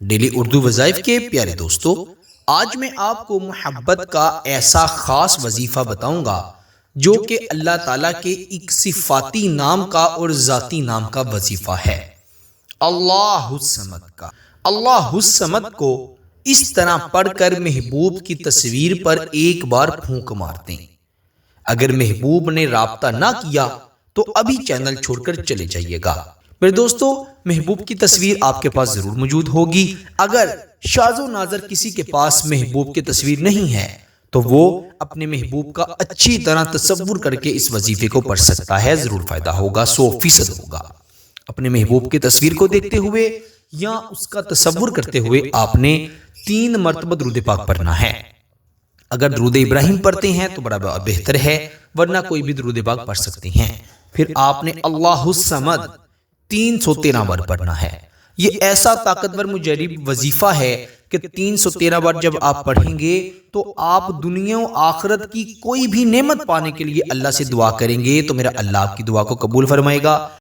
Daily Urdu وظائف کے پیارے دوستو، آج میں آپ کو محبت کا ایسا خاص وظیفہ بتاؤں گا جو کہ اللہ تعالیٰ کے ایک صفاتی نام کا اور ذاتی نام کا وظیفہ ہے، اللہ الصمد کا۔ اللہ الصمد کو اس طرح پڑھ کر محبوب کی تصویر پر ایک بار پھونک مارتے ہیں۔ اگر محبوب نے رابطہ نہ کیا تو ابھی چینل چھوڑ کر چلے جائیے گا۔ میرے دوستو، محبوب کی تصویر آپ کے پاس ضرور موجود ہوگی۔ اگر شاذ و نادر کسی کے پاس محبوب کی تصویر نہیں ہے تو وہ اپنے محبوب کا اچھی طرح تصور کر کے اس وظیفے کو پڑھ سکتا ہے، ضرور فائدہ ہوگا، 100% ہوگا۔ اپنے محبوب کی تصویر کو دیکھتے ہوئے یا اس کا تصور کرتے ہوئے آپ نے 3 مرتبہ درود پاک پڑھنا ہے۔ اگر درود ابراہیم پڑھتے ہیں تو بڑا بہتر ہے، ورنہ کوئی بھی درود پاک پڑھ سکتے ہیں۔ پھر آپ نے اللہ الصمد 313 بار پڑھنا ہے۔ یہ ایسا طاقتور مجرب وظیفہ ہے کہ 313 بار جب آپ پڑھیں گے تو آپ دنیا و آخرت کی کوئی بھی نعمت پانے کے لیے اللہ سے دعا کریں گے تو میرا اللہ آپ کی دعا کو قبول فرمائے گا۔